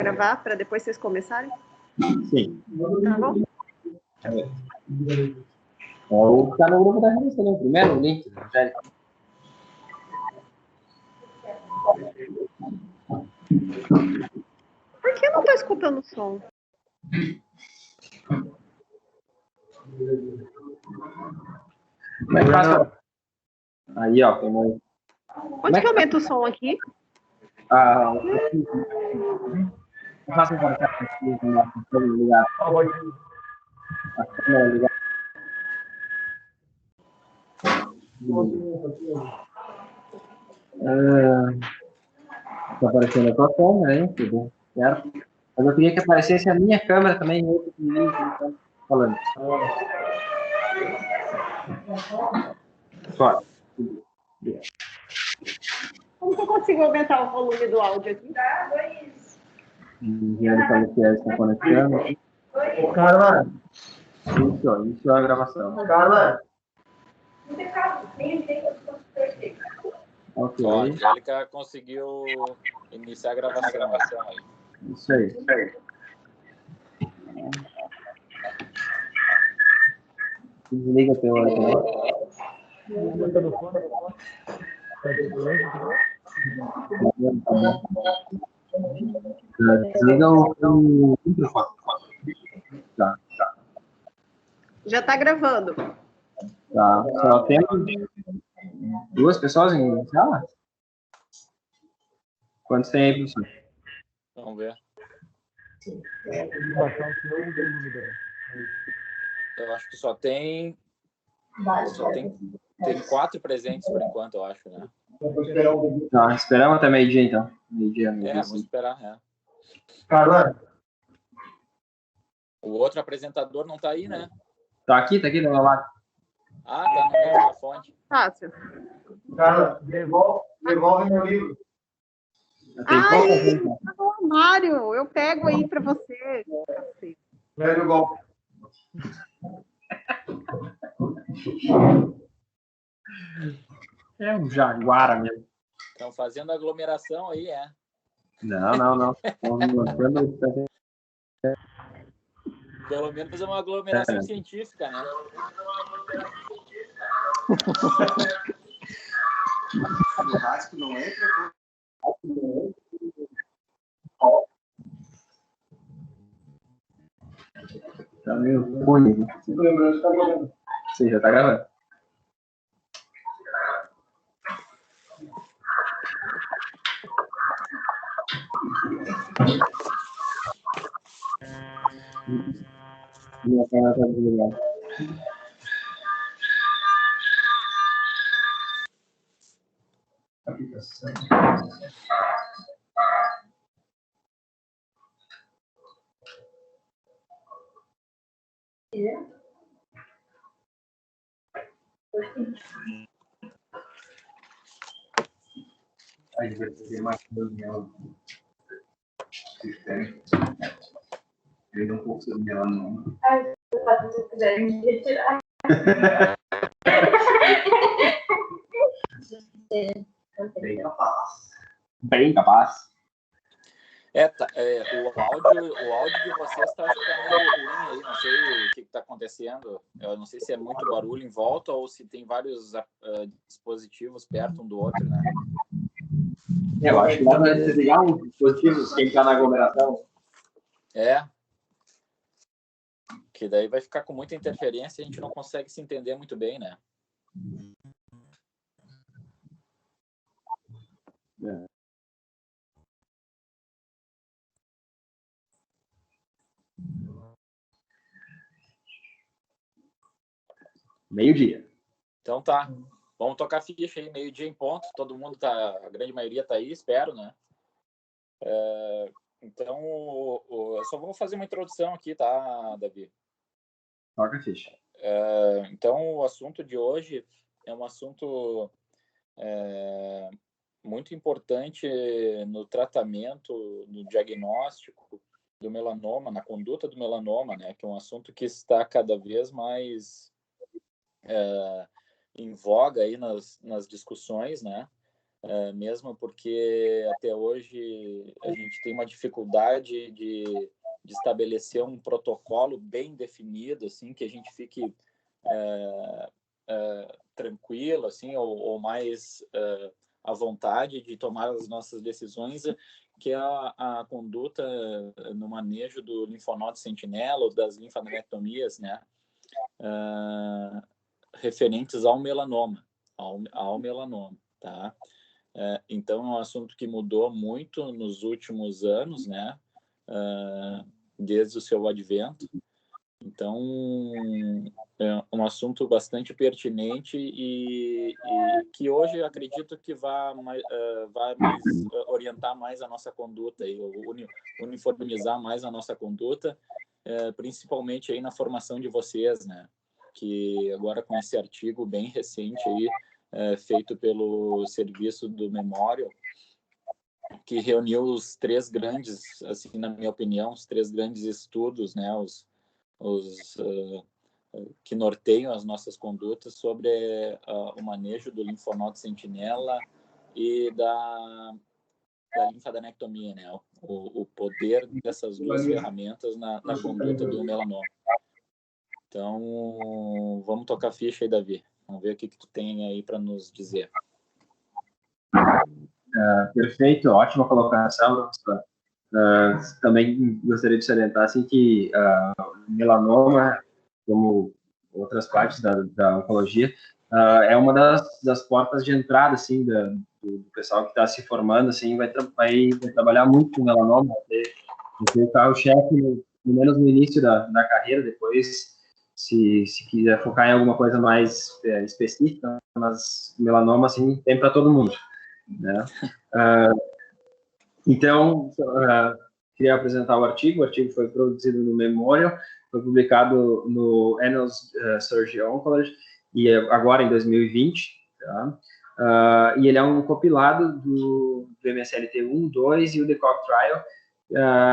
gravar para depois vocês começarem? Sim. Tá bom? O que tá no grupo da revista, né? Primeiro, o link. Por que eu não tô escutando o som? Como é que faz? Aí, ó. Como... Onde que aumenta o som aqui? Faça um contato com ligar. Tá aparecendo a tua câmera, hein? Tudo certo? Mas eu queria que aparecesse a minha câmera também, em outro link, então, falando. Só. Como que eu consigo aumentar o volume do áudio aqui? Engenheiro Qualifiel está conectando. Carla. Isso é a gravação. Carla. Ok. Ó, a Angélica conseguiu iniciar a gravação aí. Isso aí. Desliga teu telefone. Desliga o microfone. Tá. Já tá gravando. Tá. Só temos 2 pessoas em sala? Quantos tem aí, professor? Vamos ver. Eu acho que tem 4 presentes por enquanto, eu acho, né? Tá, esperamos até meio-dia, então. Meio-dia, Vamos esperar, né? Carla. O outro apresentador não tá aí, né? Tá aqui do meu lado. Ah, tá no meio da fonte. Fácil. Carla, devolve meu livro. Ai, tá no armário. Eu pego aí para você. Pega o golpe. É um jaguara mesmo. Estão fazendo aglomeração aí, é? Não. Estamos mostrando... Pelo menos é uma aglomeração científica, né? Churrasco não entra. Tá meio ruim, né? Sim, já tá gravando. Minha câmera tá desligada. Aí vai ter mais reunião. Eu não posso reunião, não. Se quiserem me retirar. Bem capaz. O áudio de vocês tá meio ruim aí, não sei o que está acontecendo. Eu não sei se é muito barulho em volta ou se tem vários dispositivos perto um do outro, né? Eu acho que dá para desligar um dispositivo quem está na aglomeração. Que daí vai ficar com muita interferência e a gente não consegue se entender muito bem, né? Meio-dia. Então tá. Vamos tocar ficha aí, meio-dia em ponto. Todo mundo tá, a grande maioria tá aí, espero, né? Então, eu só vou fazer uma introdução aqui, tá, Davi? Toca a ficha. Então, o assunto de hoje é um assunto muito importante no tratamento, no diagnóstico do melanoma, na conduta do melanoma, né? Que é um assunto que está cada vez mais em voga aí nas discussões, né? mesmo porque até hoje a gente tem uma dificuldade de estabelecer um protocolo bem definido, assim, que a gente fique tranquilo, assim, ou mais à vontade de tomar as nossas decisões, que é a conduta no manejo do linfonodo sentinela ou das linfadenectomias, né, referentes ao melanoma, ao melanoma, tá? Então, é um assunto que mudou muito nos últimos anos, né, desde o seu advento. Então, é um assunto bastante pertinente e que hoje eu acredito que vai orientar mais a nossa conduta, e uniformizar mais a nossa conduta, principalmente aí na formação de vocês, né? Que agora com esse artigo bem recente aí, feito pelo serviço do Memorial, que reuniu os 3 grandes, assim, na minha opinião, os 3 grandes estudos, né? Que norteiam as nossas condutas sobre o manejo do linfonodo sentinela e da linfadenectomia, né? O poder dessas 2 ferramentas na conduta do melanoma. Então, vamos tocar ficha aí, Davi. Vamos ver o que tu tem aí para nos dizer. Perfeito, ótima colocação, professor. Também gostaria de salientar assim, que melanoma, como outras partes da oncologia, é uma das portas de entrada assim, do pessoal que está se formando, assim, vai trabalhar muito com melanoma, vai o carro-chefe, pelo menos no início da carreira, depois, se quiser focar em alguma coisa mais específica, mas melanoma, assim, tem para todo mundo, né? Então, queria apresentar o artigo foi produzido no Memorial, foi publicado no Annals Surgery Oncology, e agora em 2020, tá? E ele é um compilado do MSLT-1, 2 e o DECOG Trial,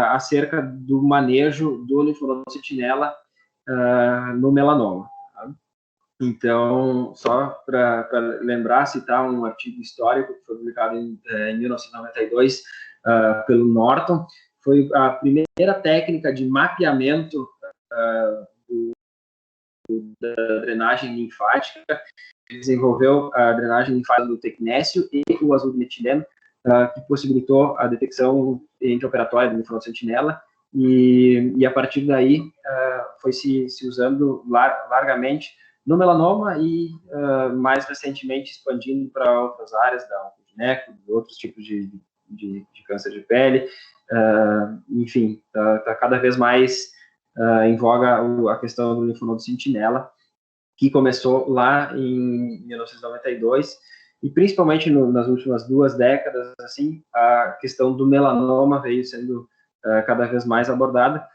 acerca do manejo do linfonodo sentinela no melanoma. Tá? Então, só para lembrar, citar um artigo histórico que foi publicado em 1992 pelo Norton, foi a primeira técnica de mapeamento da drenagem linfática. Ele desenvolveu a drenagem linfática do tecnécio e o azul-metileno, que possibilitou a detecção intraoperatória do linfonodo sentinela, e a partir daí foi se usando largamente no melanoma e mais recentemente expandindo para outras áreas da oncogineco, outros tipos de câncer de pele, enfim, está cada vez mais em voga a questão do linfonodo sentinela, que começou lá em 1992, e principalmente nas últimas 2 décadas, assim, a questão do melanoma veio sendo cada vez mais abordada,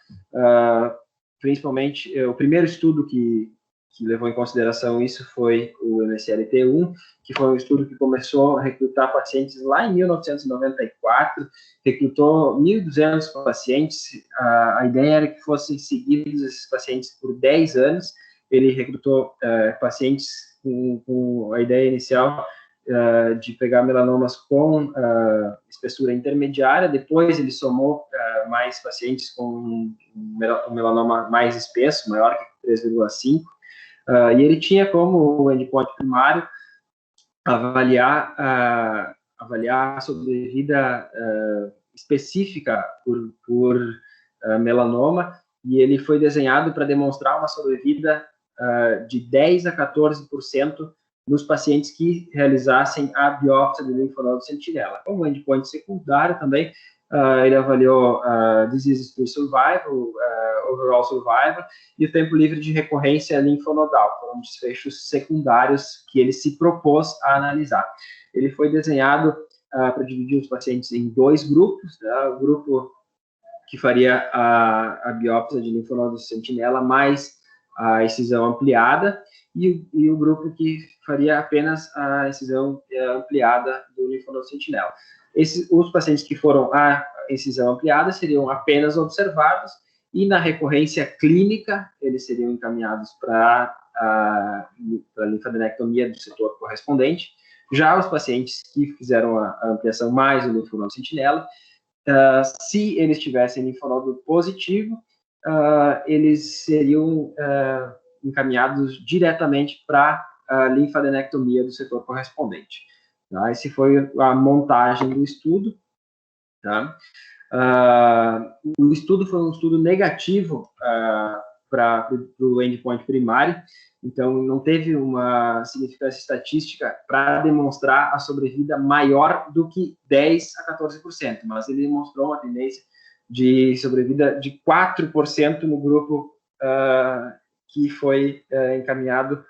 principalmente, o primeiro estudo que levou em consideração isso foi o MSLT-1, que foi um estudo que começou a recrutar pacientes lá em 1994, recrutou 1.200 pacientes, a ideia era que fossem seguidos esses pacientes por 10 anos, ele recrutou pacientes com a ideia inicial de pegar melanomas com espessura intermediária, depois ele somou mais pacientes com um melanoma mais espesso, maior que 3,5, e ele tinha como endpoint primário avaliar a sobrevida específica por melanoma, e ele foi desenhado para demonstrar uma sobrevida de 10 a 14% nos pacientes que realizassem a biópsia do linfonodo sentinela. Como endpoint secundário também, ele avaliou disease-free survival, overall survival e o tempo livre de recorrência linfonodal. Foram desfechos secundários que ele se propôs a analisar. Ele foi desenhado para dividir os pacientes em 2 grupos, né? O grupo que faria a biópsia de linfonodo sentinela mais a excisão ampliada e o grupo que faria apenas a excisão ampliada do linfonodo sentinela. Os pacientes que foram a excisão ampliada seriam apenas observados e na recorrência clínica eles seriam encaminhados para a linfadenectomia do setor correspondente, Já os pacientes que fizeram a ampliação mais do linfonodo sentinela, se eles tivessem linfonodo positivo, eles seriam encaminhados diretamente para a linfadenectomia do setor correspondente. Tá? Essa foi a montagem do estudo. Tá? O estudo foi um estudo negativo para o endpoint primário, então não teve uma significância estatística para demonstrar a sobrevida maior do que 10 a 14%, mas ele demonstrou uma tendência de sobrevida de 4% no grupo que foi encaminhado,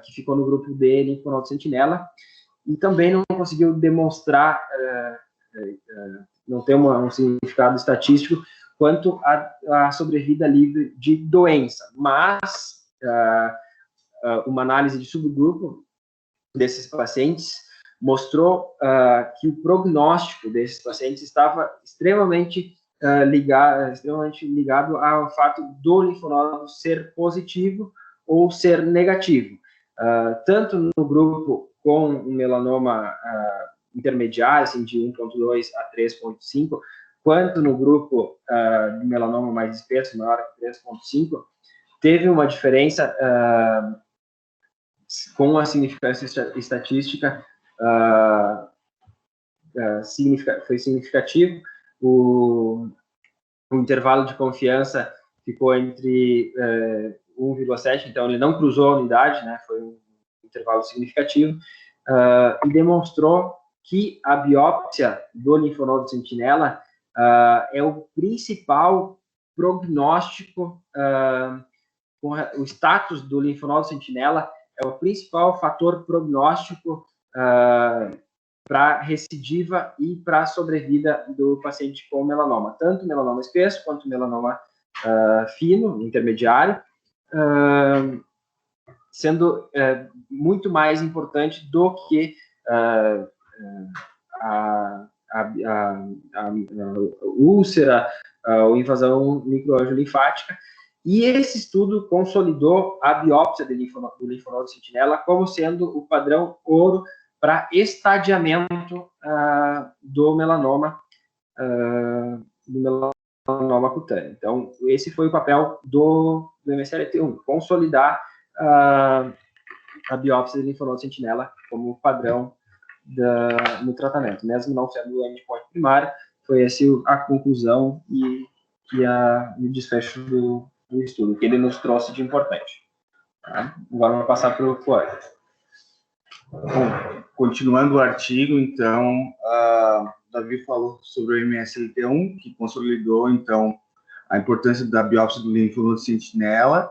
que ficou no grupo de linfonodo sentinela, e também não conseguiu demonstrar, não tem um significado estatístico quanto à sobrevida livre de doença, mas uma análise de subgrupo desses pacientes mostrou que o prognóstico desses pacientes estava extremamente ligado ao fato do linfonodo ser positivo ou ser negativo, tanto no grupo com um melanoma intermediário, assim, de 1,2 a 3,5, quanto no grupo de melanoma mais espesso, maior que 3,5, teve uma diferença com a significância estatística, foi significativo. O intervalo de confiança ficou entre 1,7, então ele não cruzou a unidade, né, foi um intervalo significativo, e demonstrou que a biópsia do linfonodo sentinela é o principal prognóstico, o status do linfonodo sentinela é o principal fator prognóstico para recidiva e para sobrevida do paciente com melanoma, tanto melanoma espesso quanto melanoma fino, intermediário, sendo muito mais importante do que a úlcera ou invasão microangiolinfática. E esse estudo consolidou a biópsia do linfonodo sentinela como sendo o padrão ouro para estadiamento do melanoma cutâneo. Então, esse foi o papel do MSLT1, consolidar a biópsia do linfonodo sentinela como padrão no tratamento, mesmo não sendo o endpoint primário. Foi essa a conclusão e o desfecho do estudo, que ele nos trouxe de importante. Tá? Agora vou passar para o Cláudio. Bom, continuando o artigo, então, Davi falou sobre o MSLT1, que consolidou, então, a importância da biópsia do linfonodo sentinela,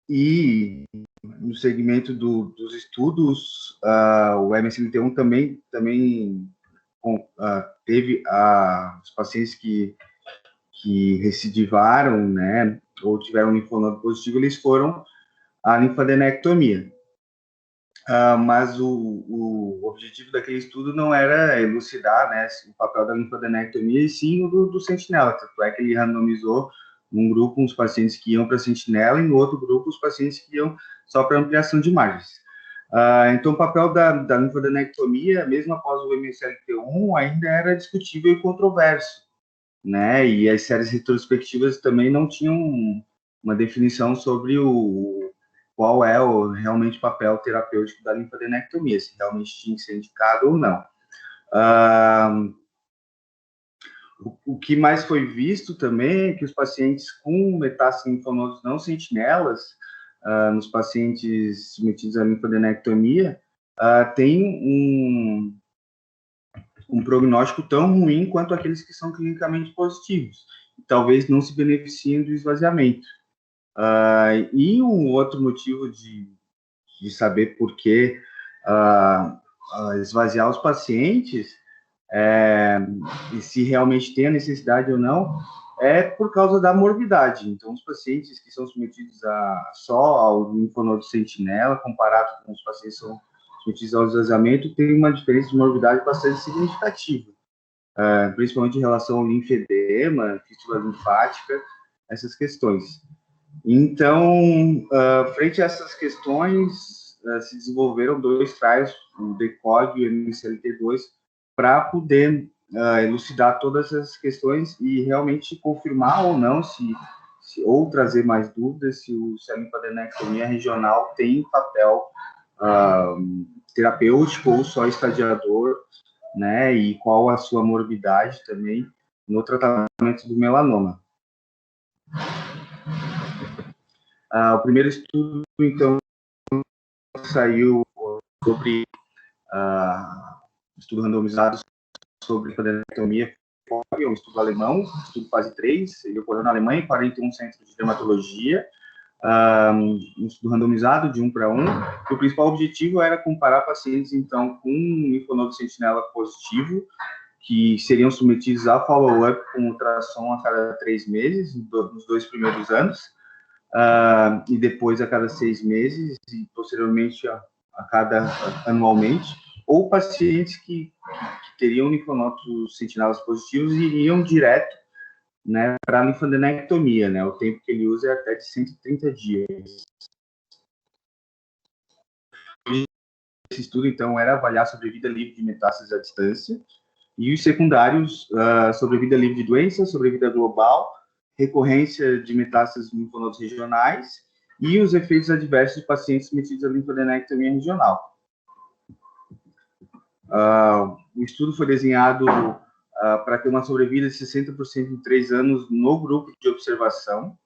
e no segmento dos estudos, o MSLT1 também teve os pacientes que recidivaram, né, ou tiveram linfonodo positivo, eles foram à linfadenectomia. Mas o objetivo daquele estudo não era elucidar, né, o papel da linfadenectomia, e sim o do sentinela. Tanto é que ele randomizou num grupo os pacientes que iam para sentinela e no outro grupo os pacientes que iam só para ampliação de margens. Então, o papel da linfadenectomia, mesmo após o MSLT1, ainda era discutível e controverso, né? E as séries retrospectivas também não tinham uma definição sobre qual é realmente o papel terapêutico da linfadenectomia, se realmente tinha que ser indicado ou não. O que mais foi visto também é que os pacientes com metástase em linfonodos não sentinelas, nos pacientes submetidos à linfadenectomia, tem um prognóstico tão ruim quanto aqueles que são clinicamente positivos, e talvez não se beneficiem do esvaziamento. E um outro motivo de saber por que esvaziar os pacientes, e se realmente tem a necessidade ou não, é por causa da morbidade. Então, os pacientes que são submetidos só ao linfonodo sentinela, comparado com os pacientes que são submetidos ao esvaziamento, tem uma diferença de morbidade bastante significativa, principalmente em relação ao linfedema, fístula linfática, essas questões. Então, frente a essas questões, se desenvolveram 2 trials, o DECOG e o MCLT2, para poder elucidar todas essas questões e realmente confirmar ou não, ou trazer mais dúvidas, se a linfadenectomia regional tem papel terapêutico ou só estadiador, né, e qual a sua morbidade também no tratamento do melanoma. O primeiro estudo, então, saiu sobre estudo randomizado sobre linfadenectomia, é um estudo alemão, estudo fase 3, ele ocorreu na Alemanha, em 41 centros de dermatologia, um estudo randomizado de 1 para 1, e o principal objetivo era comparar pacientes, então, com linfonodo sentinela positivo, que seriam submetidos a follow-up com ultrassom a cada 3 meses, nos 2 primeiros anos, e depois a cada 6 meses, e posteriormente anualmente, ou pacientes que teriam linfonodos sentinelas positivos e iriam direto, né, para a linfadenectomia, né, o tempo que ele usa é até de 130 dias. Esse estudo, então, era avaliar a sobrevida livre de metástases à distância, e os secundários, sobrevida livre de doença, sobrevida global, recorrência de metástases linfonodos regionais e os efeitos adversos de pacientes submetidos à linfadenectomia regional. O estudo foi desenhado para ter uma sobrevida de 60% em 3 anos no grupo de observação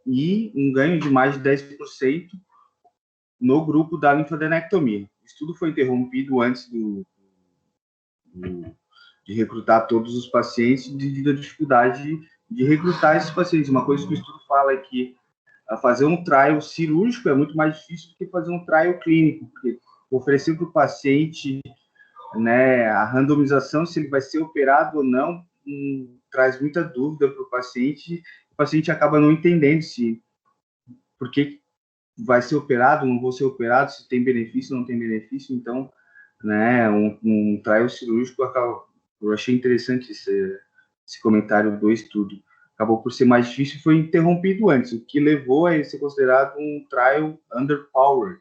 e um ganho de mais de 10% no grupo da linfadenectomia. O estudo foi interrompido antes de recrutar todos os pacientes devido à dificuldade de recrutar esses pacientes. Uma coisa que o estudo fala é que fazer um trial cirúrgico é muito mais difícil do que fazer um trial clínico, porque oferecer para o paciente, né, a randomização, se ele vai ser operado ou não, traz muita dúvida para o paciente acaba não entendendo por que vai ser operado, não vou ser operado, se tem benefício, não tem benefício. Então, né, um trial cirúrgico, eu achei interessante esse comentário do estudo. Acabou por ser mais difícil e foi interrompido antes, o que levou a ele ser considerado um trial underpowered,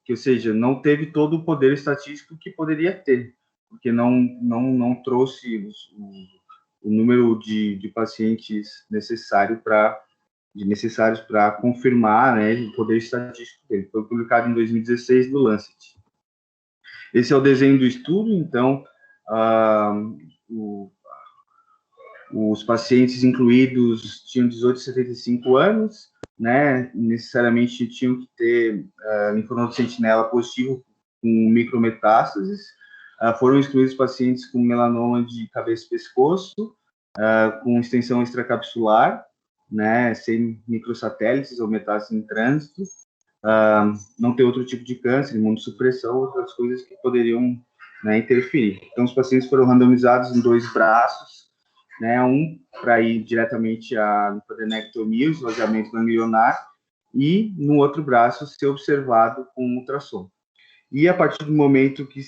que, ou seja, não teve todo o poder estatístico que poderia ter, porque não trouxe o número de pacientes necessários para confirmar, né, o poder estatístico dele. Foi publicado em 2016 no Lancet. Esse é o desenho do estudo. Então, os pacientes incluídos tinham 18 a 75 anos, né, necessariamente tinham que ter linfonodo sentinela positivo com micrometástases. Foram excluídos pacientes com melanoma de cabeça e pescoço, com extensão extracapsular, né, sem microsatélites ou metástases em trânsito, não ter outro tipo de câncer, imunossupressão, outras coisas que poderiam, né, interferir. Então, os pacientes foram randomizados em 2 braços, né, um para ir diretamente à linfadenectomia, o esvaziamento ganglionar, e no outro braço ser observado com ultrassom. E a partir do momento que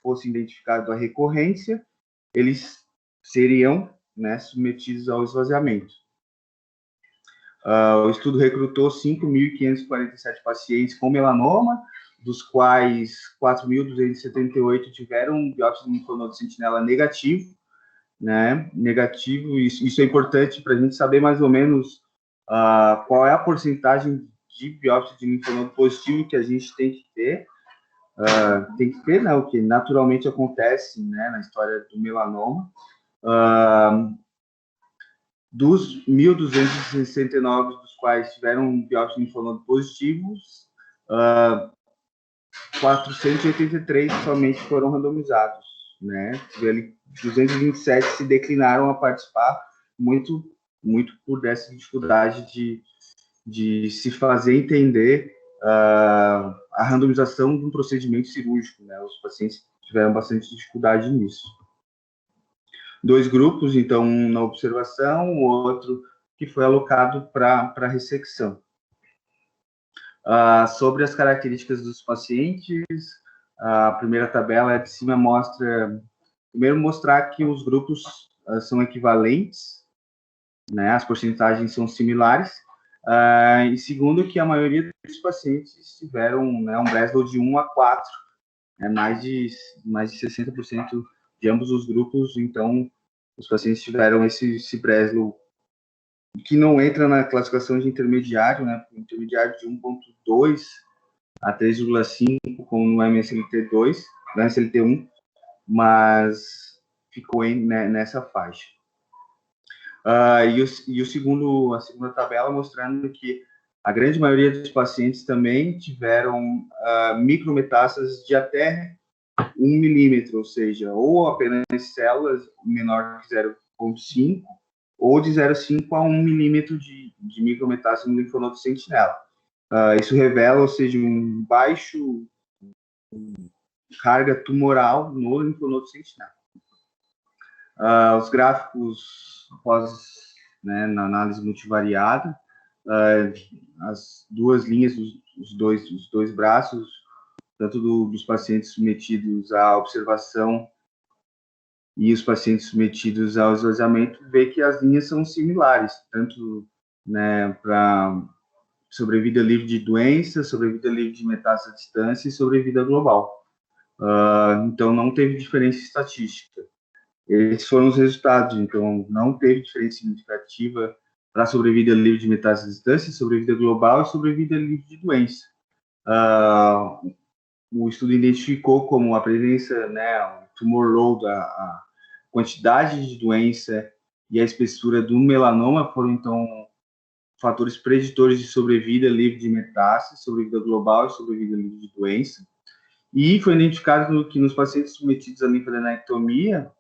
fosse identificado a recorrência, eles seriam, né, submetidos ao esvaziamento. O estudo recrutou 5.547 pacientes com melanoma, dos quais 4.278 tiveram biópsia de linfonodo sentinela negativo, né? Negativo, isso é importante para a gente saber mais ou menos qual é a porcentagem de biópsia de linfonodo positivo que a gente tem que ter. Né, o que naturalmente acontece, né, na história do melanoma. Dos 1.269, dos quais tiveram biópsia de linfonodo positivos, 483 somente foram randomizados, né? 227 se declinaram a participar, muito por essa dificuldade de se fazer entender a randomização de um procedimento cirúrgico, né? Os pacientes tiveram bastante dificuldade nisso. 2 grupos, então, um na observação, o outro que foi alocado para ressecção. Sobre as características dos pacientes, a primeira tabela de cima mostra, primeiro, mostrar que os grupos são equivalentes, né, as porcentagens são similares, e segundo, que a maioria os pacientes tiveram, né, um Breslow de 1 a 4, mais de 60% de ambos os grupos. Então, os pacientes tiveram esse Breslow, que não entra na classificação de intermediário, né, intermediário de 1,2 a 3,5, como no MSLT2, no MSLT1, mas ficou nessa faixa. E a segunda tabela mostrando que a grande maioria dos pacientes também tiveram micrometástases de até 1 milímetro, ou seja, ou apenas células menor que 0,5, ou de 0,5 a 1 milímetro de micrometástase no linfonodo sentinela. Isso revela, ou seja, um baixo carga tumoral no linfonodo sentinela. Os gráficos após, né, na análise multivariada, as duas linhas, os dois braços, tanto dos pacientes submetidos à observação e os pacientes submetidos ao esvaziamento, vê que as linhas são similares, tanto, né, para sobrevida livre de doença, sobrevida livre de metástase à distância e sobrevida global. Então, não teve diferença estatística. Esses foram os resultados. Então, não teve diferença significativa para sobrevida livre de metástase à distância, sobrevida global e sobrevida livre de doença. O estudo identificou como a presença, né, o tumor load, a quantidade de doença e a espessura do melanoma foram, então, fatores preditores de sobrevida livre de metástase, sobrevida global e sobrevida livre de doença. E foi identificado que nos pacientes submetidos à linfadenectomia,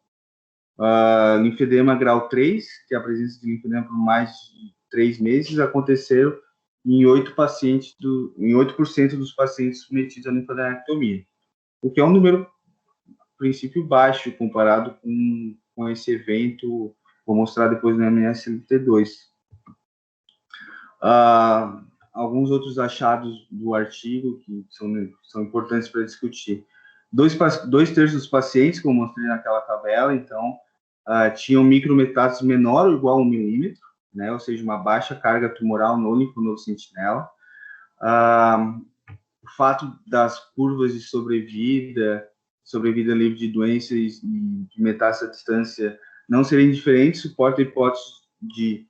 linfedema grau 3, que é a presença de linfedema por mais de 3 meses, aconteceram em 8% dos pacientes submetidos à linfadenectomia, o que é um número, a princípio, baixo comparado com esse evento, vou mostrar depois no MSLT2. Alguns outros achados do artigo que são importantes para discutir. 2/3 dos pacientes, como mostrei naquela tabela, então, tinham micrometástase menor ou igual a 1 milímetro, né, ou seja, uma baixa carga tumoral no linfonodo sentinela. O fato das curvas de sobrevida livre de doenças e de metástase à distância não serem diferentes, suporta a hipótese de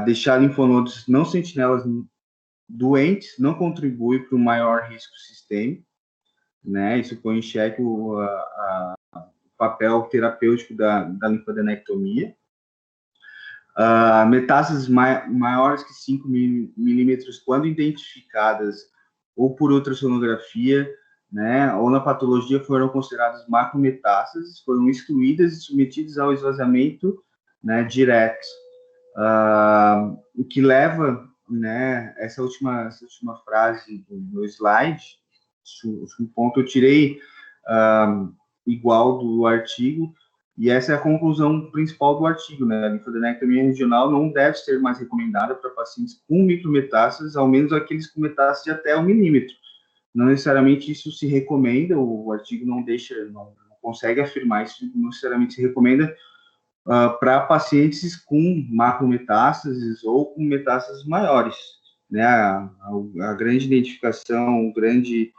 deixar linfonodos não sentinelas doentes não contribui para o maior risco sistêmico, né? Isso põe em xeque o papel terapêutico da linfadenectomia. Metástases maiores que 5 milímetros, quando identificadas ou por ultrassonografia, né, ou na patologia, foram consideradas macrometástases, foram excluídas e submetidas ao esvaziamento, né, direto. O que leva, né, essa última frase do slide, um ponto eu tirei igual do artigo, e essa é a conclusão principal do artigo, né? A linfadenectomia regional não deve ser mais recomendada para pacientes com micrometástases, ao menos aqueles com metástase de até 1 milímetro. Não necessariamente isso se recomenda, o artigo não consegue afirmar isso, não necessariamente se recomenda para pacientes com macrometástases ou com metástases maiores, né? A grande identificação, o grande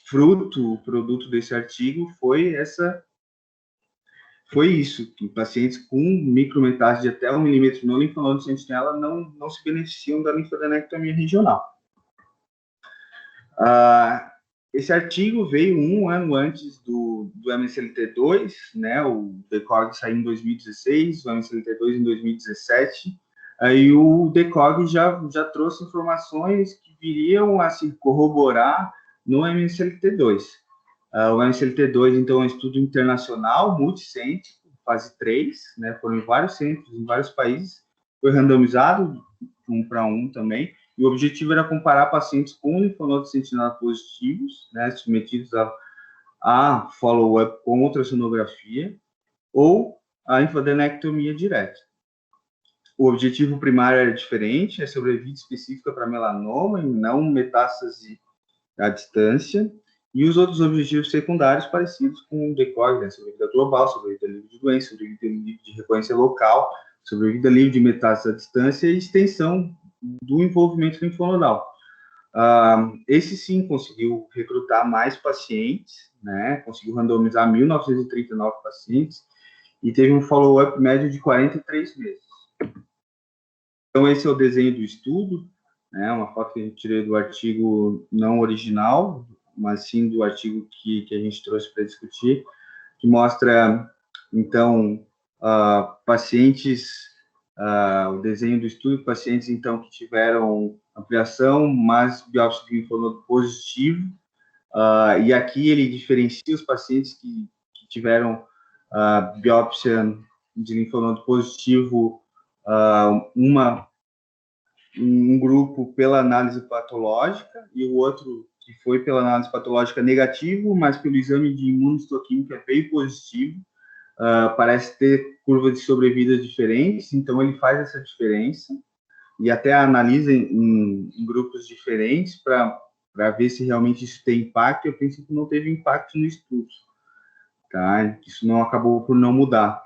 produto desse artigo foi isso, que pacientes com micrometástase de até 1 milímetro no linfonodo sentinela não se beneficiam da linfadenectomia regional. Esse artigo veio 1 ano antes do MSLT2, né? O DECOG saiu em 2016, o MSLT2 em 2017, aí o DECOG já trouxe informações que viriam a se corroborar no MSLT2. O MSLT2, então, é um estudo internacional, multicêntrico, fase 3, né? Foram em vários centros, em vários países, foi randomizado, 1 para 1 também, e o objetivo era comparar pacientes com linfonodos sentinela positivos, né, submetidos a follow-up com ultrassonografia, ou a linfadenectomia direta. O objetivo primário era diferente, é sobrevida específica para melanoma e não metástase à distância, e os outros objetivos secundários parecidos com o DECOG, né, sobrevida global, sobrevida livre de doença, sobrevida livre de recorrência local, sobrevida livre de metástase à distância e extensão do envolvimento linfonodal. Esse sim conseguiu recrutar mais pacientes, né? Conseguiu randomizar 1.939 pacientes e teve um follow-up médio de 43 meses. Então, esse é o desenho do estudo, né? Uma foto que a gente tirou do artigo não original, mas sim do artigo que a gente trouxe para discutir, que mostra, então, pacientes, o desenho do estudo, pacientes, então, que tiveram ampliação, mas biópsia de linfonodo positivo, e aqui ele diferencia os pacientes que tiveram biópsia de linfonodo positivo, um grupo pela análise patológica e o outro que foi pela análise patológica negativo, mas pelo exame de imunohistoquímica veio positivo. Parece ter curvas de sobrevida diferentes, então ele faz essa diferença e até analisa em grupos diferentes para ver se realmente isso tem impacto, e a princípio não teve impacto no estudo, tá? Isso não acabou por não mudar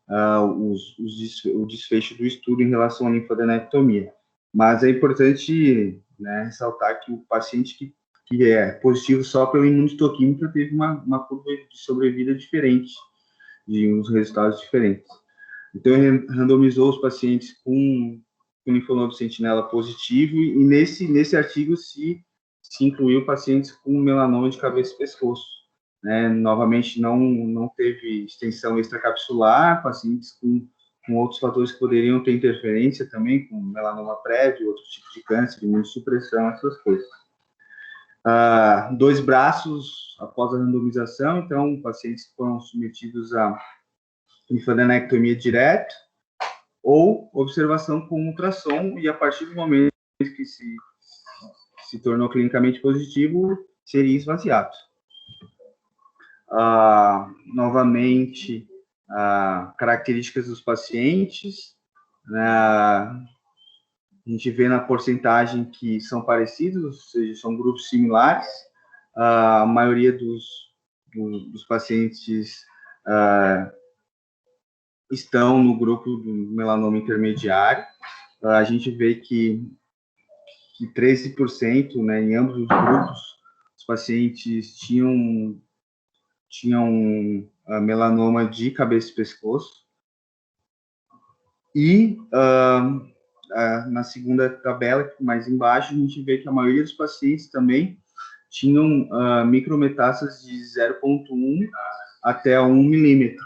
o desfecho do estudo em relação à linfadenectomia. Mas é importante, né, ressaltar que o paciente que é positivo só pela imunohistoquímica teve uma curva de sobrevida diferente, de uns resultados diferentes. Então, ele randomizou os pacientes com linfonodo sentinela positivo e nesse artigo se incluiu pacientes com melanoma de cabeça e pescoço, né? Novamente, não teve extensão extracapsular, pacientes com outros fatores que poderiam ter interferência também, com melanoma prévio, outros tipos de câncer, imunossupressão, essas coisas. 2 braços após a randomização, então, pacientes que foram submetidos a linfadenectomia direta ou observação com ultrassom, e a partir do momento que se tornou clinicamente positivo, seria esvaziado. Novamente, características dos pacientes, a gente vê na porcentagem que são parecidos, ou seja, são grupos similares. A maioria dos pacientes estão no grupo do melanoma intermediário. A gente vê que 13%, né, em ambos os grupos, os pacientes tinham melanoma de cabeça e pescoço. E na segunda tabela, mais embaixo, a gente vê que a maioria dos pacientes também tinham micrometástases de 0,1 até 1 milímetro.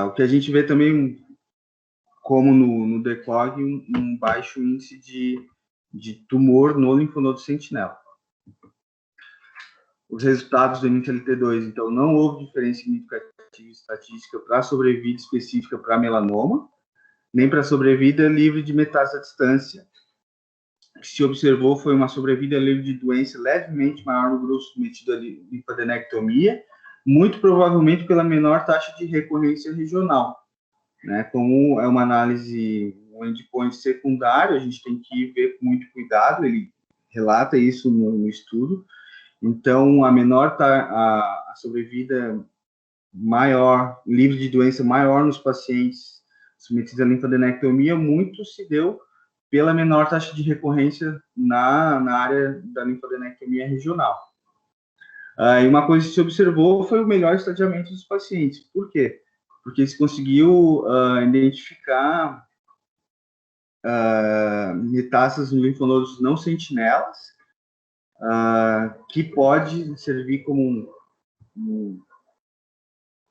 O que a gente vê também, como no DECOG, um baixo índice de tumor no linfonodo sentinela. Os resultados do NIT-LT2, então, não houve diferença significativa estatística para a sobrevida específica para melanoma, nem para a sobrevida livre de metástase à distância. O que se observou foi uma sobrevida livre de doença levemente maior no grupo submetido à linfadenectomia, muito provavelmente pela menor taxa de recorrência regional, né? Como é uma análise, um endpoint secundário, a gente tem que ver com muito cuidado, ele relata isso no estudo. Então, a sobrevida maior, livre de doença maior nos pacientes submetidos à linfadenectomia, muito se deu pela menor taxa de recorrência na área da linfadenectomia regional. E uma coisa que se observou foi o melhor estadiamento dos pacientes. Por quê? Porque se conseguiu identificar metástases no linfonodos não sentinelas, que pode servir como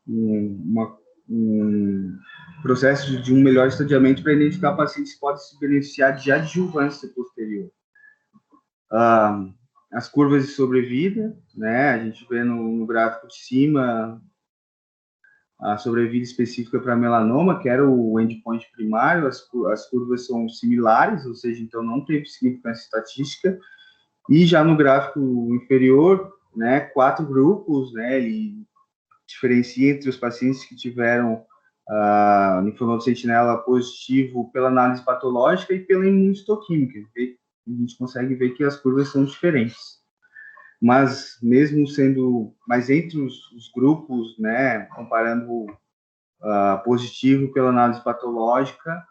um processo de um melhor estadiamento para identificar pacientes que podem se beneficiar de adjuvância posterior. As curvas de sobrevida, né? A gente vê no gráfico de cima a sobrevida específica para melanoma, que era o endpoint primário, as curvas são similares, ou seja, então não teve significância estatística. E já no gráfico inferior, né, 4 grupos, né, ele diferencia entre os pacientes que tiveram linfonodo sentinela positivo pela análise patológica e pela imunohistoquímica. A gente consegue ver que as curvas são diferentes. Mas entre os grupos, né, comparando positivo pela análise patológica,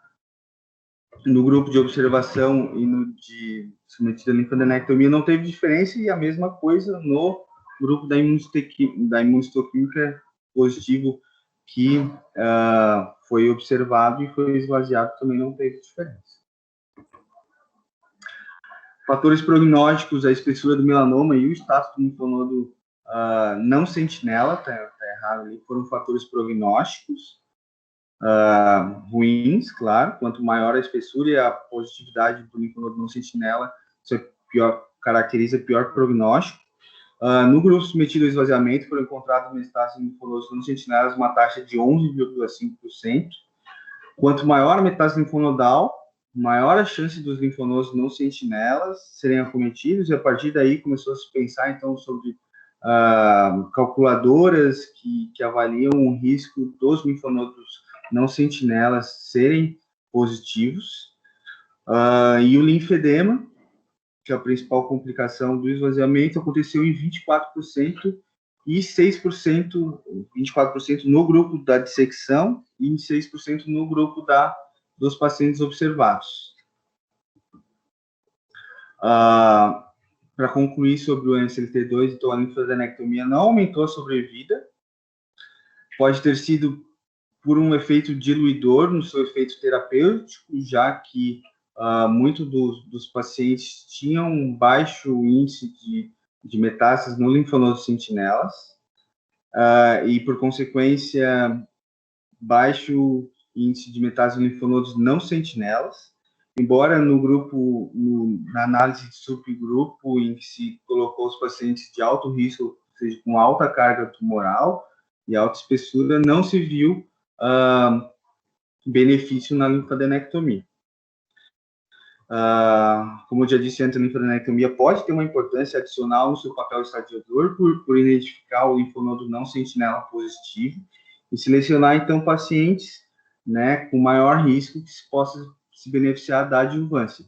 no grupo de observação e no de submetido à linfadenectomia não teve diferença, e a mesma coisa no grupo da imunistoquímica positivo que foi observado e foi esvaziado, também não teve diferença. Fatores prognósticos, a espessura do melanoma e o status do linfonodo não sentinela, tá errado ali, foram fatores prognósticos ruins, claro. Quanto maior a espessura e a positividade do linfonodo não sentinela, isso caracteriza pior prognóstico. No grupo submetido ao esvaziamento, foram encontradas metástases em linfonodos não sentinelas, uma taxa de 11,5%. Quanto maior a metástase linfonodal, maior a chance dos linfonodos não sentinelas serem acometidos, e a partir daí começou a se pensar, então, sobre calculadoras que avaliam o risco dos linfonodos não sentinelas serem positivos, e o linfedema, que é a principal complicação do esvaziamento, aconteceu em 24% e 6%, 24% no grupo da dissecção e 6% no grupo dos pacientes observados. Para concluir sobre o NSLT2, então a linfadenectomia não aumentou a sobrevida, pode ter sido por um efeito diluidor no seu efeito terapêutico, já que muitos dos pacientes tinham um baixo índice de metástases no linfonodo sentinelas, e, por consequência, baixo índice de metástases no linfonodos não sentinelas, embora no grupo, na análise de subgrupo, em que se colocou os pacientes de alto risco, ou seja, com alta carga tumoral e alta espessura, não se viu benefício na linfadenectomia. Como eu já disse antes, a linfadenectomia pode ter uma importância adicional no seu papel estadiador por identificar o linfonodo não sentinela positivo e selecionar, então, pacientes, né, com maior risco que se possa se beneficiar da adjuvância,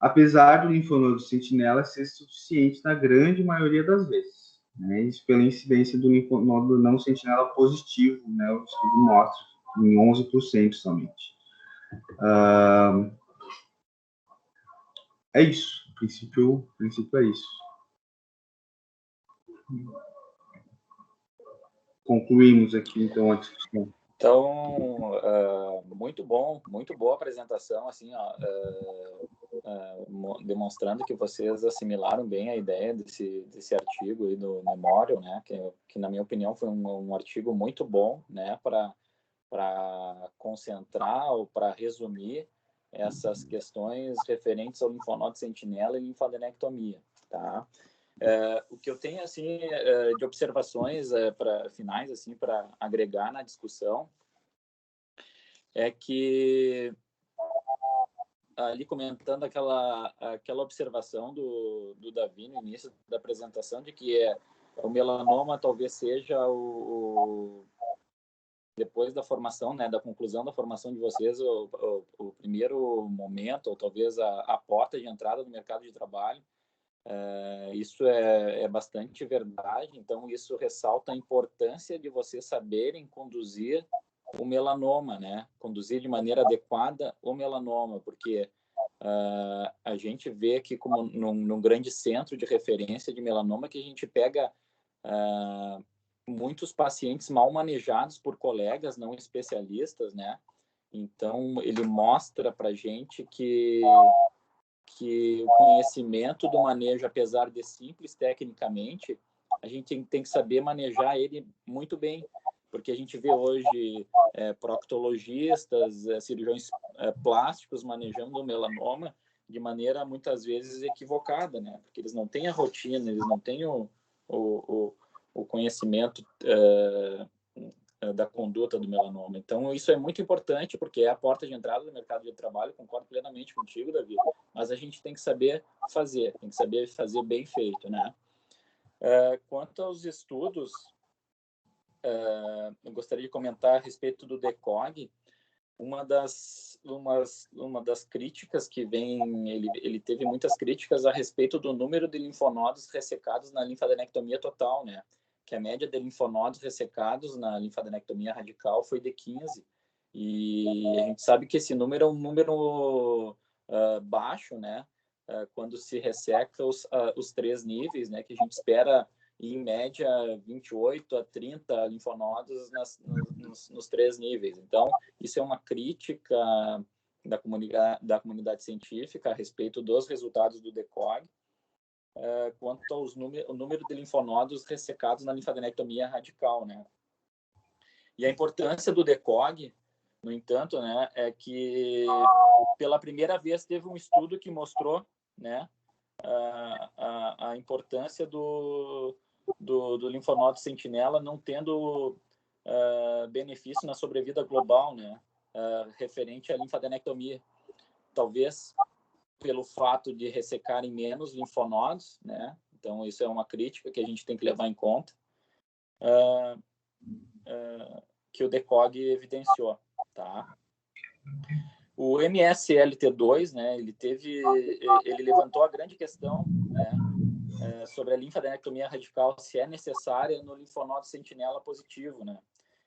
apesar do linfonodo sentinela ser suficiente na grande maioria das vezes, né, isso pela incidência do linfonodo não sentinela positivo, né, o estudo mostra em 11% somente. É isso. O princípio é isso. Concluímos aqui, então, a discussão. Então, muito boa apresentação, assim, demonstrando que vocês assimilaram bem a ideia desse artigo aí do Memorial, né, que na minha opinião foi um artigo muito bom, né, para concentrar ou para resumir essas questões referentes ao linfonodo sentinela e linfadenectomia, tá? O que eu tenho assim de observações para finais, assim, para agregar na discussão, é que ali comentando aquela observação do Davi no início da apresentação, de que o melanoma talvez seja depois da formação, né, da conclusão da formação de vocês, o primeiro momento, ou talvez a porta de entrada no mercado de trabalho. Isso é bastante verdade. Então, isso ressalta a importância de vocês saberem conduzir o melanoma, né? Conduzir de maneira adequada o melanoma, porque a gente vê aqui como num grande centro de referência de melanoma que a gente pega muitos pacientes mal manejados por colegas não especialistas, né? Então, ele mostra para a gente que o conhecimento do manejo, apesar de simples tecnicamente, a gente tem que saber manejar ele muito bem, porque a gente vê hoje proctologistas, cirurgiões plásticos manejando o melanoma de maneira muitas vezes equivocada, né? Porque eles não têm a rotina, eles não têm o conhecimento da conduta do melanoma. Então, isso é muito importante, porque é a porta de entrada do mercado de trabalho, concordo plenamente contigo, Davi, mas a gente tem que saber fazer, tem que saber fazer bem feito, né? Quanto aos estudos, eu gostaria de comentar a respeito do DECOG. Uma das críticas que vem, ele teve muitas críticas a respeito do número de linfonodos ressecados na linfadenectomia total, né? Que a média de linfonodos ressecados na linfadenectomia radical foi de 15. E a gente sabe que esse número é um número baixo, né? Quando se resseca os 3 níveis, né? Que a gente espera, em média, 28 a 30 linfonodos nos 3 níveis. Então, isso é uma crítica da comunidade científica a respeito dos resultados do DECOG, quanto ao número de linfonodos ressecados na linfadenectomia radical, né? E a importância do DECOG, no entanto, né, é que pela primeira vez teve um estudo que mostrou, né, a importância do linfonodo sentinela não tendo benefício na sobrevida global, né, referente à linfadenectomia. Talvez pelo fato de ressecarem menos linfonodos, né, então isso é uma crítica que a gente tem que levar em conta, que o DECOG evidenciou, tá? O MSLT2, né, ele levantou a grande questão, né, sobre a linfadenectomia radical, se é necessária no linfonodo sentinela positivo, né?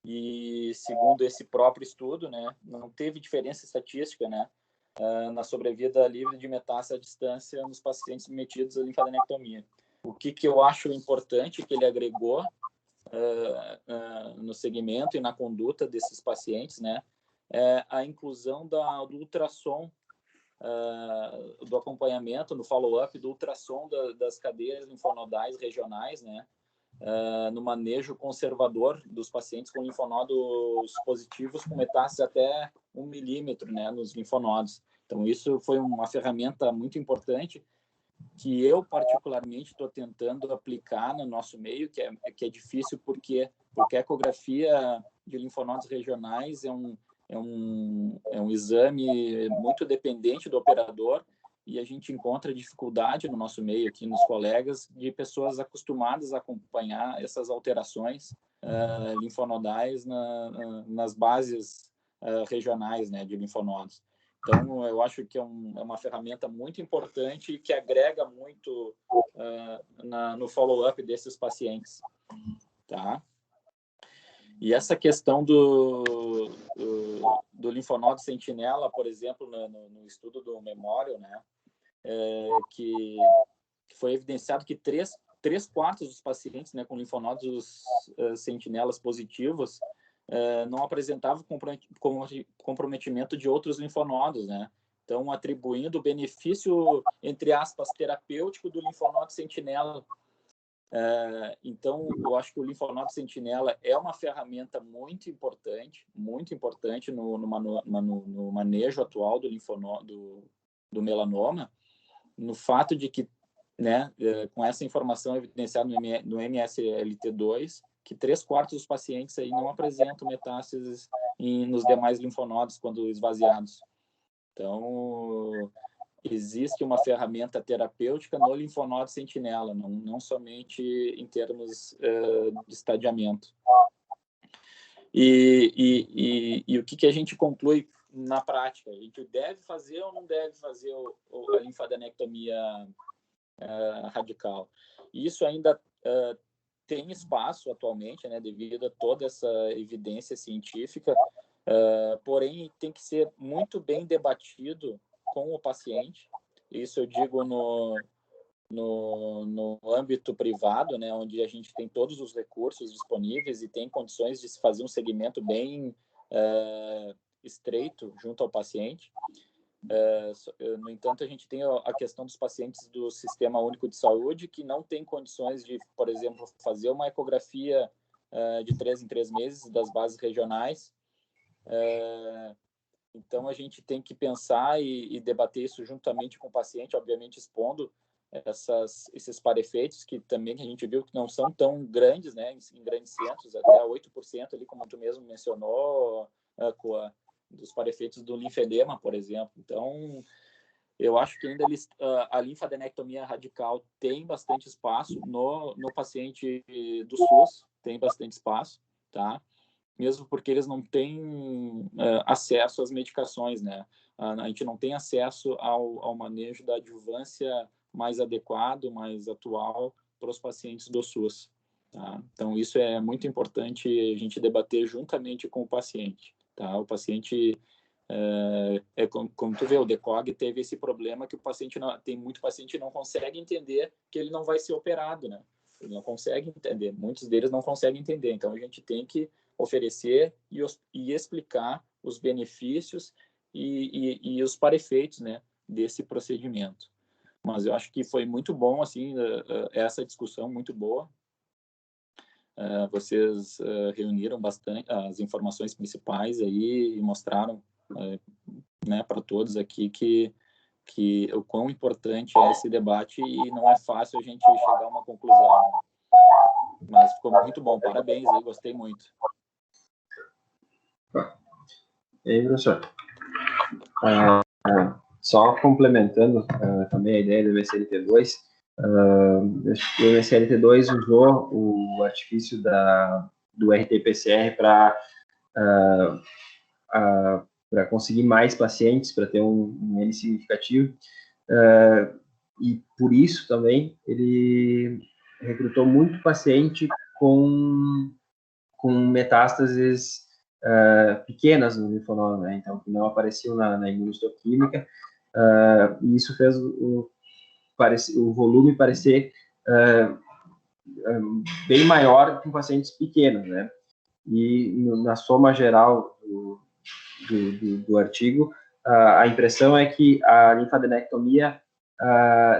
E segundo esse próprio estudo, né, não teve diferença estatística, né, na sobrevida livre de metástase à distância nos pacientes submetidos à linfadenectomia. O que eu acho importante que ele agregou no segmento e na conduta desses pacientes, né, é a inclusão do ultrassom, do acompanhamento, no follow-up do ultrassom das cadeias linfonodais regionais, né, no manejo conservador dos pacientes com linfonodos positivos com metástase até 1 milímetro, né, nos linfonodos. Então, isso foi uma ferramenta muito importante que eu, particularmente, estou tentando aplicar no nosso meio, que é difícil porque a ecografia de linfonodos regionais é um exame muito dependente do operador e a gente encontra dificuldade no nosso meio aqui, nos colegas, de pessoas acostumadas a acompanhar essas alterações linfonodais nas bases regionais, né, de linfonodos. Então, eu acho que é uma ferramenta muito importante e que agrega muito no follow-up desses pacientes, tá? E essa questão do linfonodo sentinela, por exemplo, no estudo do Memorial, né, que foi evidenciado que 3/4 dos pacientes, né, com linfonodos sentinelas positivos não apresentavam comprometimento de outros linfonodos, né? Então, atribuindo o benefício, entre aspas, terapêutico do linfonodo sentinela. Então, eu acho que o linfonodo sentinela é uma ferramenta muito importante no manejo atual do linfonodo, do melanoma, no fato de que, né, com essa informação evidenciada no MSLT2, que 3/4 dos pacientes aí não apresentam metástases nos demais linfonodos quando esvaziados. Então, existe uma ferramenta terapêutica no linfonodo sentinela, não somente em termos de estadiamento. E o que a gente conclui na prática? A gente deve fazer ou não deve fazer a linfadenectomia radical? Isso ainda tem espaço atualmente, né, devido a toda essa evidência científica, porém tem que ser muito bem debatido com o paciente. Isso eu digo no âmbito privado, né, onde a gente tem todos os recursos disponíveis e tem condições de se fazer um segmento bem estreito junto ao paciente. No entanto, a gente tem a questão dos pacientes do Sistema Único de Saúde que não tem condições de, por exemplo, fazer uma ecografia de 3 em 3 meses das bases regionais. Então, a gente tem que pensar e debater isso juntamente com o paciente, obviamente expondo esses parefeitos que também a gente viu que não são tão grandes, né, em grandes centros, até 8% ali, como tu mesmo mencionou, dos parefeitos do linfedema, por exemplo. Então, eu acho que ainda a linfadenectomia radical tem bastante espaço no paciente do SUS, tem bastante espaço, tá? Mesmo porque eles não têm acesso às medicações, né? A gente não tem acesso ao manejo da adjuvância mais adequado, mais atual para os pacientes do SUS, tá? Então, isso é muito importante a gente debater juntamente com o paciente, tá? tá? O paciente, como tu vê, o DECOG teve esse problema que o paciente tem muito paciente que não consegue entender que ele não vai ser operado, né? Ele não consegue entender, muitos deles não conseguem entender, então a gente tem que oferecer e explicar os benefícios e os para-efeitos, né, desse procedimento. Mas eu acho que foi muito bom, assim, essa discussão muito boa. Vocês reuniram bastante as informações principais aí e mostraram, né, para todos aqui que o quão importante é esse debate e não é fácil a gente chegar a uma conclusão, né? Mas ficou muito bom, parabéns aí, gostei muito. E aí, professor? Só complementando também a ideia do MSLT2, o MSLT2 usou o artifício do RT-PCR para conseguir mais pacientes, para ter um N significativo, e por isso também ele recrutou muito paciente com metástases pequenas no linfonodo, né? Então, que não apareciam na imunohistoquímica, e isso fez o volume parecer bem maior que em pacientes pequenos, né? E na soma geral do artigo, a impressão é que a linfadenectomia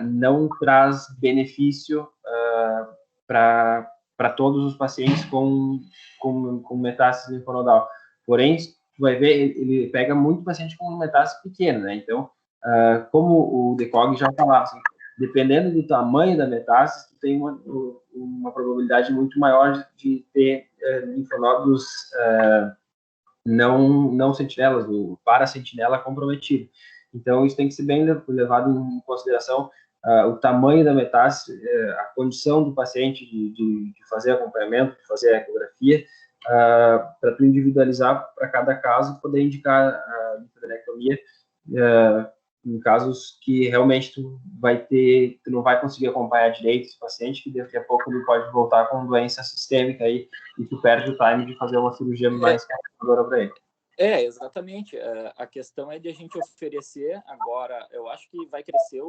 não traz benefício para todos os pacientes com metástase linfonodal. Porém, tu vai ver, ele pega muito paciente com metástase pequena, né? Então, como o DECOG já falava, assim, dependendo do tamanho da metástase, tu tem uma probabilidade muito maior de ter linfonodos não sentinelas, o parasentinela comprometido. Então, isso tem que ser bem levado em consideração, o tamanho da metástase, a condição do paciente de fazer acompanhamento, de fazer a ecografia, para tu individualizar para cada caso e poder indicar a linfadenectomia em casos que realmente tu não vai conseguir acompanhar direito esse paciente, que daqui a pouco ele pode voltar com doença sistêmica aí, e tu perde o time de fazer uma cirurgia mais conservadora para ele. Exatamente. A questão é de a gente oferecer agora. Eu acho que vai crescer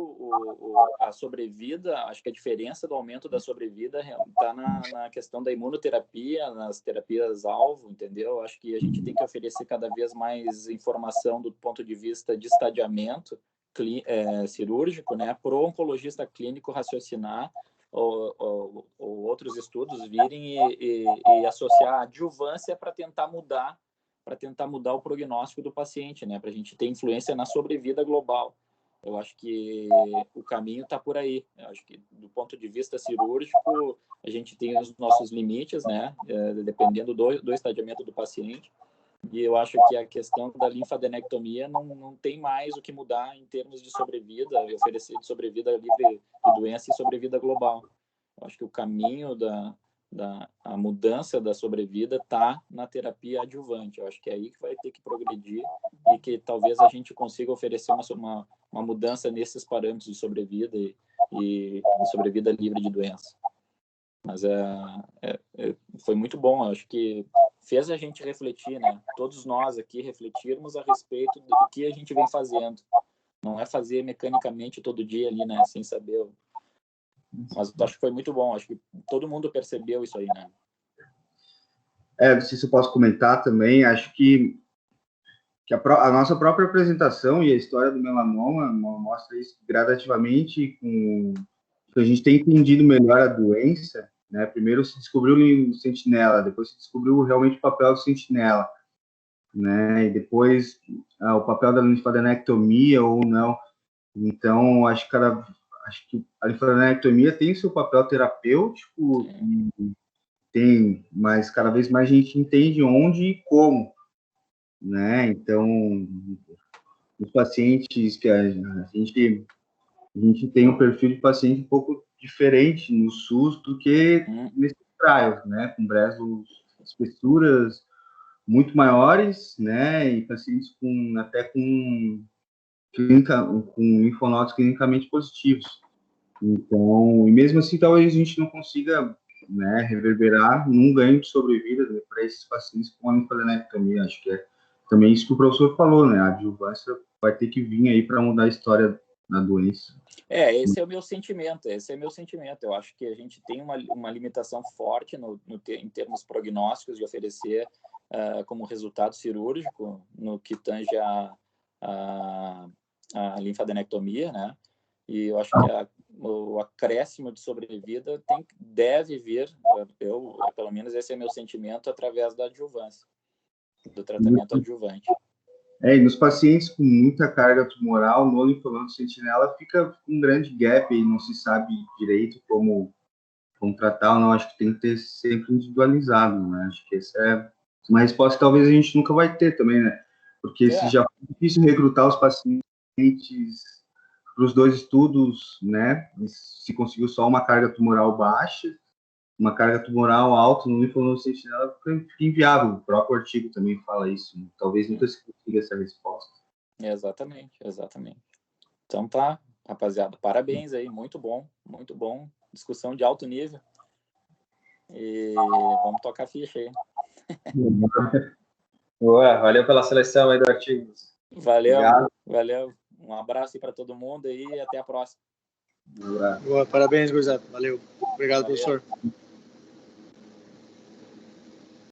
a sobrevida. Acho que a diferença do aumento da sobrevida está na questão da imunoterapia, nas terapias-alvo, entendeu? Acho que a gente tem que oferecer cada vez mais informação do ponto de vista de estadiamento cirúrgico, né? Para o oncologista clínico raciocinar ou outros estudos virem e associar a adjuvância para tentar mudar o prognóstico do paciente, né? Para a gente ter influência na sobrevida global. Eu acho que o caminho está por aí. Eu acho que, do ponto de vista cirúrgico, a gente tem os nossos limites, né? Dependendo do estadiamento do paciente. E eu acho que a questão da linfadenectomia não tem mais o que mudar em termos de sobrevida, e oferecer de sobrevida livre de doença e sobrevida global. Eu acho que o caminho a mudança da sobrevida está na terapia adjuvante. Eu acho que é aí que vai ter que progredir e que talvez a gente consiga oferecer uma mudança nesses parâmetros de sobrevida e sobrevida livre de doença. Mas foi muito bom. Eu acho que fez a gente refletir, né? Todos nós aqui refletirmos a respeito do que a gente vem fazendo. Não é fazer mecanicamente todo dia ali, né? Sem saber. Mas acho que foi muito bom. Acho que todo mundo percebeu isso aí, né? Não sei se eu posso comentar também. Acho que a nossa própria apresentação e a história do melanoma mostra isso gradativamente, com a gente tem entendido melhor a doença, né? Primeiro se descobriu o sentinela, depois se descobriu realmente o papel do sentinela, né? E depois o papel da linfadenectomia ou não. Então, acho que a linfadenectomia tem seu papel terapêutico, mas cada vez mais a gente entende onde e como, né? Então, os pacientes que a gente tem um perfil de paciente um pouco diferente no SUS do que nesses trials, né? Com Breslow espessuras muito maiores, né? E pacientes até com linfonodos clinicamente positivos. Então, e mesmo assim, talvez a gente não consiga, né, reverberar num ganho de sobrevida, né, para esses pacientes com a linfadenectomia. Acho que também isso que o professor falou, né? A adjuvância vai ter que vir aí para mudar a história da doença. Esse é o meu sentimento, Eu acho que a gente tem uma limitação forte em termos prognósticos de oferecer como resultado cirúrgico no que tange a linfadenectomia, né? E eu acho que o acréscimo de sobrevida deve vir, pelo menos esse é meu sentimento, através da adjuvância, do tratamento adjuvante. E nos pacientes com muita carga tumoral, no linfonodo sentinela fica um grande gap e não se sabe direito como tratar ou não. Acho que tem que ter sempre individualizado, né? Acho que essa é uma resposta que talvez a gente nunca vai ter também, né? Porque se já foi difícil recrutar os pacientes para os 2 estudos, né? Se conseguiu só uma carga tumoral baixa, uma carga tumoral alta no linfonodo sentinela fica inviável. O próprio artigo também fala isso. Né? Talvez nunca se consiga essa resposta. Exatamente. Então tá, rapaziada, parabéns aí, muito bom, discussão de alto nível. E vamos tocar a ficha aí. Boa, valeu pela seleção aí do artigo. Valeu. Um abraço aí para todo mundo aí e até a próxima. Boa, parabéns, gurizada. Valeu. Obrigado, professor.